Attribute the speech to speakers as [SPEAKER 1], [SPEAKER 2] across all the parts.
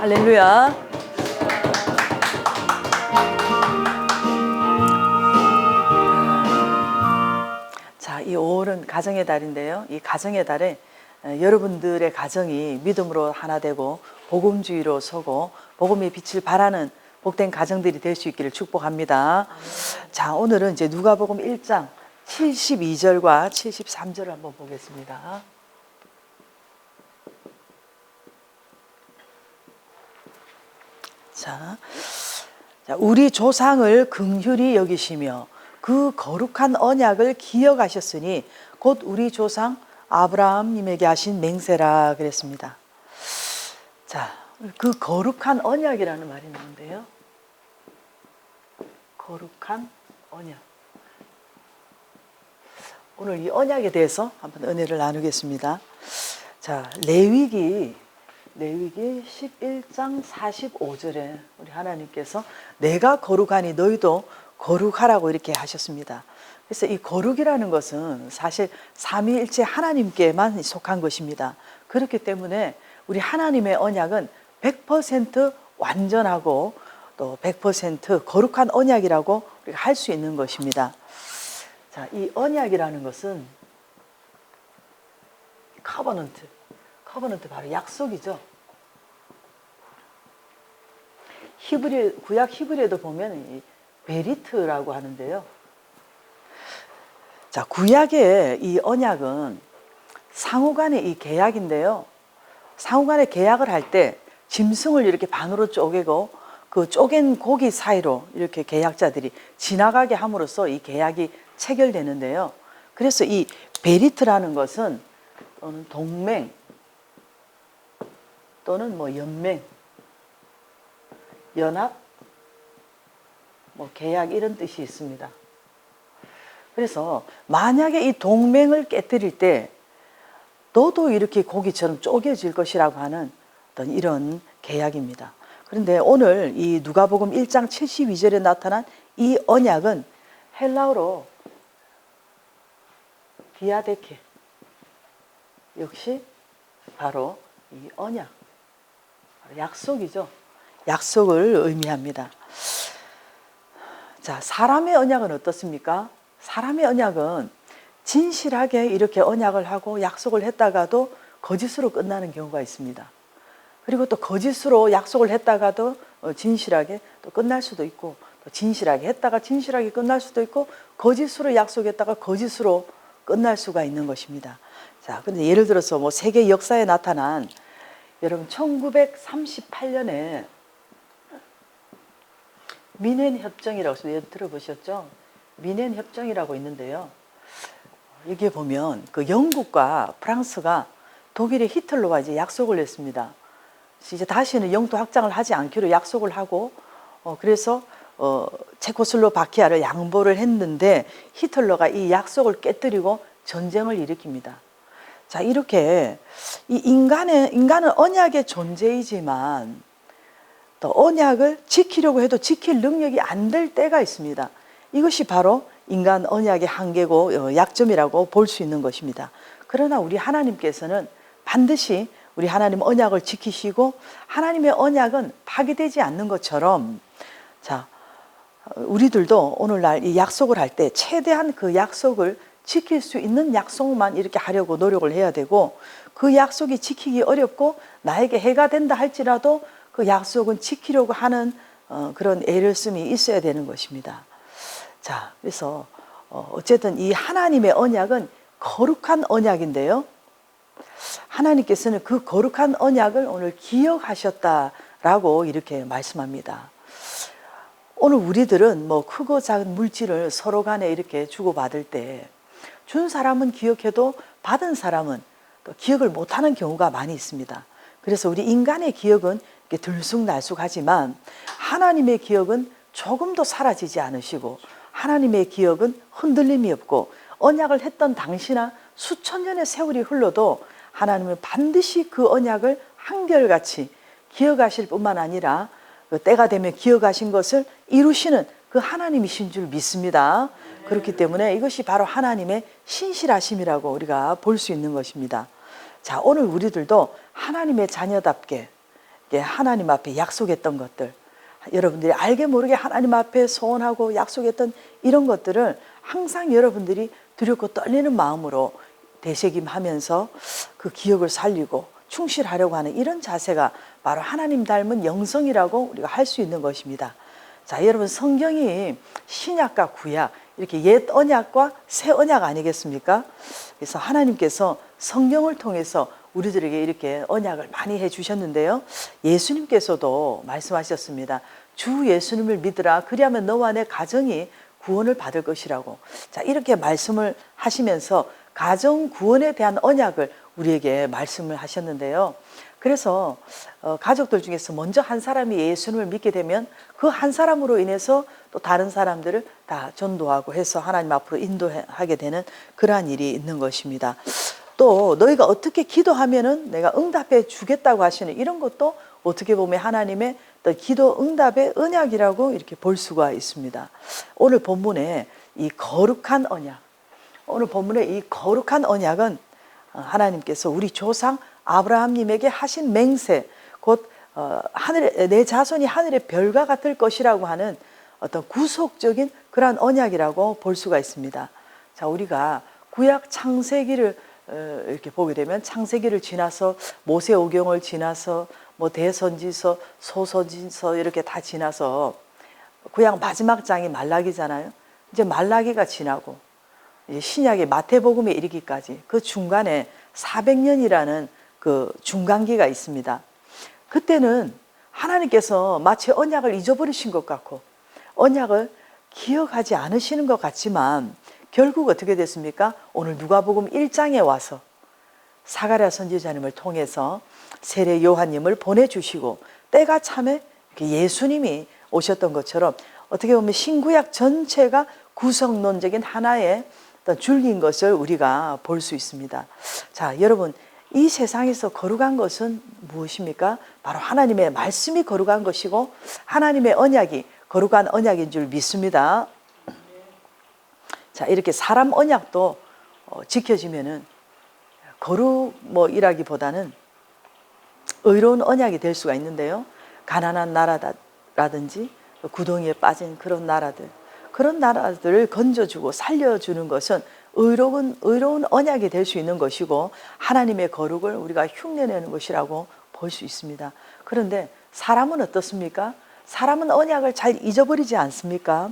[SPEAKER 1] 할렐루야. 자, 이 5월은 가정의 달인데요. 이 가정의 달에 여러분들의 가정이 믿음으로 하나 되고 복음주의로 서고 복음의 빛을 발하는 복된 가정들이 될 수 있기를 축복합니다. 자, 오늘은 이제 누가복음 1장 72절과 73절을 한번 보겠습니다. 자, 우리 조상을 긍휼히 여기시며 그 거룩한 언약을 기억하셨으니 곧 우리 조상 아브라함님에게 하신 맹세라 그랬습니다. 자, 그 거룩한 언약이라는 말이 나오는데요. 거룩한 언약. 오늘 이 언약에 대해서 한번 은혜를 나누겠습니다. 자, 레위기 11장 45절에 우리 하나님께서 내가 거룩하니 너희도 거룩하라고 이렇게 하셨습니다. 그래서 이 거룩이라는 것은 사실 삼위일체 하나님께만 속한 것입니다. 그렇기 때문에 우리 하나님의 언약은 100% 완전하고 또 100% 거룩한 언약이라고 우리가 할 수 있는 것입니다. 자, 이 언약이라는 것은 커버넌트 바로 약속이죠. 구약 히브리에도 보면 이 베리트라고 하는데요. 자, 구약의 이 언약은 상호간의 이 계약인데요. 상호간의 계약을 할 때 짐승을 이렇게 반으로 쪼개고 그 쪼갠 고기 사이로 이렇게 계약자들이 지나가게 함으로써 이 계약이 체결되는데요. 그래서 이 베리트라는 것은 또는 동맹 또는 연맹, 연합, 계약 이런 뜻이 있습니다. 그래서 만약에 이 동맹을 깨뜨릴 때 너도 이렇게 고기처럼 쪼개질 것이라고 하는 어떤 이런 계약입니다. 그런데 오늘 이 누가복음 1장 72절에 나타난 이 언약은 헬라어로 디아데케, 역시 바로 이 언약, 약속이죠. 약속을 의미합니다. 자, 사람의 언약은 어떻습니까? 사람의 언약은 진실하게 이렇게 언약을 하고 약속을 했다가도 거짓으로 끝나는 경우가 있습니다. 그리고 또 거짓으로 약속을 했다가도 진실하게 또 끝날 수도 있고, 또 진실하게 했다가 진실하게 끝날 수도 있고, 거짓으로 약속했다가 거짓으로 끝날 수가 있는 것입니다. 자, 근데 예를 들어서 세계 역사에 나타난 여러분 1938년에 미넨 협정이라고 들어보셨죠? 미넨 협정이라고 있는데요. 여기에 보면 그 영국과 프랑스가 독일의 히틀러와 이제 약속을 했습니다. 이제 다시는 영토 확장을 하지 않기로 약속을 하고 그래서 체코슬로바키아를 양보를 했는데 히틀러가 이 약속을 깨뜨리고 전쟁을 일으킵니다. 자, 이렇게 이 인간은 언약의 존재이지만 또 언약을 지키려고 해도 지킬 능력이 안 될 때가 있습니다. 이것이 바로 인간 언약의 한계고 약점이라고 볼 수 있는 것입니다. 그러나 우리 하나님께서는 반드시 우리 하나님 언약을 지키시고 하나님의 언약은 파기되지 않는 것처럼 자, 우리들도 오늘날 이 약속을 할 때 최대한 그 약속을 지킬 수 있는 약속만 이렇게 하려고 노력을 해야 되고 그 약속이 지키기 어렵고 나에게 해가 된다 할지라도 그 약속은 지키려고 하는 그런 애를씀이 있어야 되는 것입니다. 자, 그래서 어쨌든 이 하나님의 언약은 거룩한 언약인데요. 하나님께서는 그 거룩한 언약을 오늘 기억하셨다라고 이렇게 말씀합니다. 오늘 우리들은 크고 작은 물질을 서로 간에 이렇게 주고받을 때 준 사람은 기억해도 받은 사람은 또 기억을 못하는 경우가 많이 있습니다. 그래서 우리 인간의 기억은 들쑥날쑥하지만 하나님의 기억은 조금도 사라지지 않으시고 하나님의 기억은 흔들림이 없고 언약을 했던 당시나 수천 년의 세월이 흘러도 하나님은 반드시 그 언약을 한결같이 기억하실 뿐만 아니라 때가 되면 기억하신 것을 이루시는 그 하나님이신 줄 믿습니다. 그렇기 때문에 이것이 바로 하나님의 신실하심이라고 우리가 볼 수 있는 것입니다. 자, 오늘 우리들도 하나님의 자녀답게 하나님 앞에 약속했던 것들, 여러분들이 알게 모르게 하나님 앞에 소원하고 약속했던 이런 것들을 항상 여러분들이 두렵고 떨리는 마음으로 되새김하면서 그 기억을 살리고 충실하려고 하는 이런 자세가 바로 하나님 닮은 영성이라고 우리가 할 수 있는 것입니다. 자, 여러분, 성경이 신약과 구약, 이렇게 옛 언약과 새 언약 아니겠습니까? 그래서 하나님께서 성경을 통해서 우리들에게 이렇게 언약을 많이 해주셨는데요. 예수님께서도 말씀하셨습니다. 주 예수님을 믿으라. 그리하면 너와 내 가정이 구원을 받을 것이라고. 자, 이렇게 말씀을 하시면서 가정 구원에 대한 언약을 우리에게 말씀을 하셨는데요. 그래서 가족들 중에서 먼저 한 사람이 예수님을 믿게 되면 그 한 사람으로 인해서 또 다른 사람들을 다 전도하고 해서 하나님 앞으로 인도하게 되는 그러한 일이 있는 것입니다. 또 너희가 어떻게 기도하면은 내가 응답해 주겠다고 하시는 이런 것도 어떻게 보면 하나님의 기도 응답의 언약이라고 이렇게 볼 수가 있습니다. 오늘 본문에 이 거룩한 언약, 오늘 본문의 이 거룩한 언약은 하나님께서 우리 조상 아브라함님에게 하신 맹세, 곧 하늘에 내 자손이 하늘의 별과 같을 것이라고 하는 어떤 구속적인 그러한 언약이라고 볼 수가 있습니다. 자, 우리가 구약 창세기를 이렇게 보게 되면 창세기를 지나서 모세오경을 지나서 뭐 대선지서, 소선지서 이렇게 다 지나서 구약 마지막 장이 말라기잖아요. 이제 말라기가 지나고 신약의 마태복음에 이르기까지 그 중간에 400년이라는 그 중간기가 있습니다. 그때는 하나님께서 마치 언약을 잊어버리신 것 같고 언약을 기억하지 않으시는 것 같지만 결국 어떻게 됐습니까? 오늘 누가복음 1장에 와서 사가랴 선지자님을 통해서 세례 요한님을 보내주시고 때가 참에 예수님이 오셨던 것처럼 어떻게 보면 신구약 전체가 구성론적인 하나의 어떤 줄기인 것을 우리가 볼 수 있습니다. 자, 여러분, 이 세상에서 거룩한 것은 무엇입니까? 바로 하나님의 말씀이 거룩한 것이고 하나님의 언약이 거룩한 언약인 줄 믿습니다. 자, 이렇게 사람 언약도 지켜지면은 거룩 이라기보다는 의로운 언약이 될 수가 있는데요. 가난한 나라라든지 구덩이에 빠진 그런 나라들을 건져주고 살려주는 것은 의로운 언약이 될 수 있는 것이고 하나님의 거룩을 우리가 흉내내는 것이라고 볼 수 있습니다. 그런데 사람은 어떻습니까? 사람은 언약을 잘 잊어버리지 않습니까?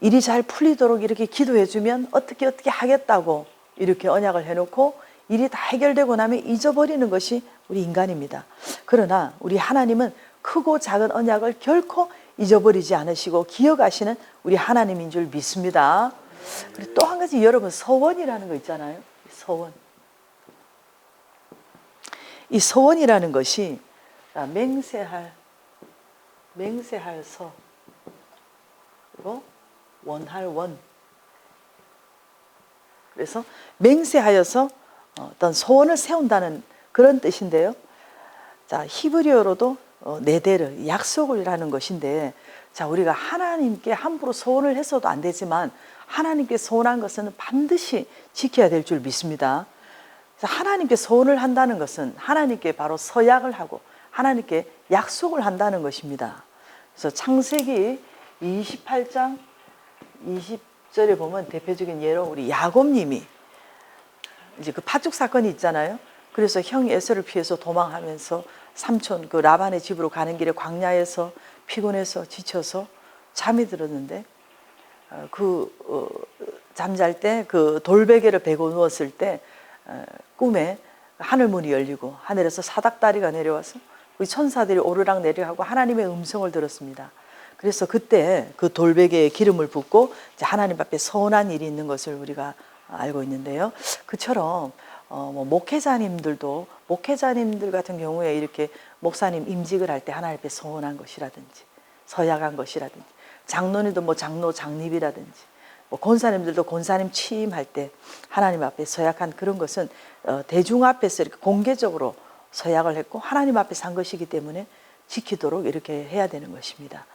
[SPEAKER 1] 일이 잘 풀리도록 이렇게 기도해주면 어떻게 하겠다고 이렇게 언약을 해놓고 일이 다 해결되고 나면 잊어버리는 것이 우리 인간입니다. 그러나 우리 하나님은 크고 작은 언약을 결코 잊어버리지 않으시고 기억하시는 우리 하나님인 줄 믿습니다. 그리고 또 한 가지 여러분, 서원이라는 거 있잖아요. 서원. 이 서원이라는 것이 맹세할 서, 그리고 원할 원. 그래서 맹세하여서 어떤 소원을 세운다는 그런 뜻인데요. 자, 히브리어로도 네데르, 약속을 하는 것인데, 자, 우리가 하나님께 함부로 소원을 해서도 안 되지만 하나님께 소원한 것은 반드시 지켜야 될 줄 믿습니다. 하나님께 소원을 한다는 것은 하나님께 바로 서약을 하고 하나님께 약속을 한다는 것입니다. 그래서 창세기 28장 20절에 보면 대표적인 예로 우리 야곱님이 이제 그 파죽 사건이 있잖아요. 그래서 형 에서를 피해서 도망하면서 삼촌 그 라반의 집으로 가는 길에 광야에서 피곤해서 지쳐서 잠이 들었는데 잠잘 때 그 돌베개를 베고 누웠을 때 꿈에 하늘문이 열리고 하늘에서 사닥다리가 내려와서 우리 천사들이 오르락 내리락하고 하나님의 음성을 들었습니다. 그래서 그때 그 돌베개에 기름을 붓고 이제 하나님 앞에 서운한 일이 있는 것을 우리가 알고 있는데요. 그처럼 목회자님들 같은 경우에 이렇게 목사님 임직을 할 때 하나님 앞에 서운한 것이라든지 서약한 것이라든지 장로님도 장로 장립이라든지 권사님들도 권사님 취임할 때 하나님 앞에 서약한 그런 것은 대중 앞에서 이렇게 공개적으로 서약을 했고 하나님 앞에서 한 것이기 때문에 지키도록 이렇게 해야 되는 것입니다.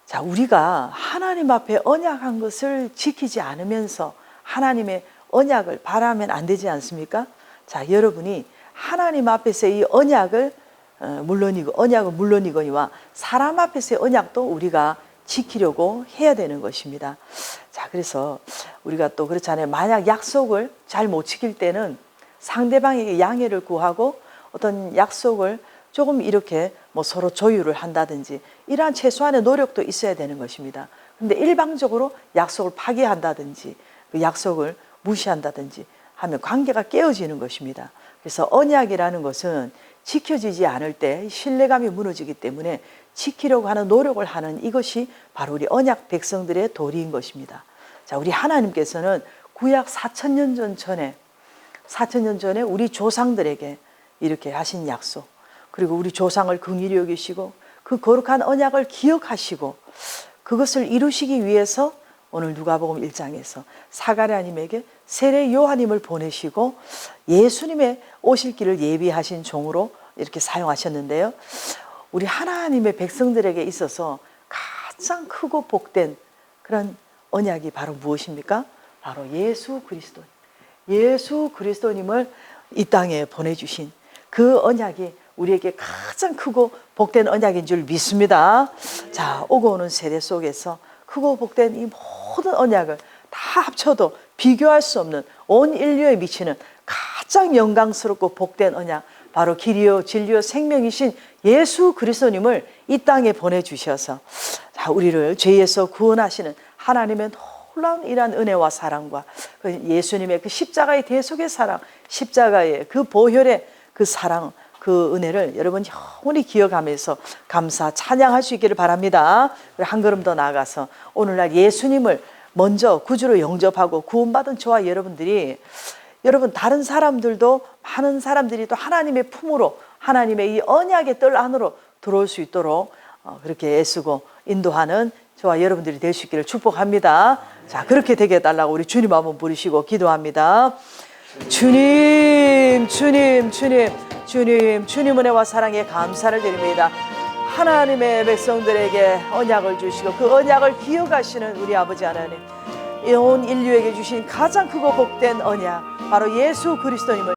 [SPEAKER 1] 자, 우리가 하나님 앞에 언약한 것을 지키지 않으면서 하나님의 언약을 바라면 안 되지 않습니까? 자, 여러분이 하나님 앞에서 이 언약을 물론이고 언약은 물론이거니와 사람 앞에서의 언약도 우리가 지키려고 해야 되는 것입니다. 자, 그래서 우리가 또 그렇잖아요. 만약 약속을 잘 못 지킬 때는 상대방에게 양해를 구하고 어떤 약속을 조금 이렇게 뭐 서로 조율을 한다든지 이러한 최소한의 노력도 있어야 되는 것입니다. 근데 일방적으로 약속을 파기한다든지 그 약속을 무시한다든지 하면 관계가 깨어지는 것입니다. 그래서 언약이라는 것은 지켜지지 않을 때 신뢰감이 무너지기 때문에 지키려고 하는 노력을 하는 이것이 바로 우리 언약 백성들의 도리인 것입니다. 자, 우리 하나님께서는 구약 4,000년 전에 우리 조상들에게 이렇게 하신 약속, 그리고 우리 조상을 긍휼히 여기시고 그 거룩한 언약을 기억하시고 그것을 이루시기 위해서 오늘 누가복음 1장에서 사가랴님에게 세례 요한님을 보내시고 예수님의 오실 길을 예비하신 종으로 이렇게 사용하셨는데요. 우리 하나님의 백성들에게 있어서 가장 크고 복된 그런 언약이 바로 무엇입니까? 바로 예수 그리스도. 예수 그리스도님을 이 땅에 보내주신 그 언약이 우리에게 가장 크고 복된 언약인 줄 믿습니다. 자, 오고 오는 세대 속에서 크고 복된 이 모든 언약을 다 합쳐도 비교할 수 없는 온 인류에 미치는 가장 영광스럽고 복된 언약, 바로 길이요 진리요 생명이신 예수 그리스도님을 이 땅에 보내주셔서 자, 우리를 죄에서 구원하시는 하나님의 놀라운 이러한 은혜와 사랑과 그 예수님의 그 십자가의 대속의 사랑, 십자가의 그 보혈의 그 사랑, 그 은혜를 여러분 영원히 기억하면서 감사 찬양할 수 있기를 바랍니다. 한 걸음 더 나아가서 오늘날 예수님을 먼저 구주로 영접하고 구원받은 저와 여러분들이, 여러분 다른 사람들도 많은 사람들이 또 하나님의 품으로, 하나님의 이 언약의 뜰 안으로 들어올 수 있도록 그렇게 애쓰고 인도하는 저와 여러분들이 될 수 있기를 축복합니다. 자, 그렇게 되게 해달라고 우리 주님 한번 부르시고 기도합니다. 주님, 주님, 주님, 주님, 주님 은혜와 사랑에 감사를 드립니다. 하나님의 백성들에게 언약을 주시고 그 언약을 기억하시는 우리 아버지 하나님, 온 인류에게 주신 가장 크고 복된 언약, 바로 예수 그리스도님을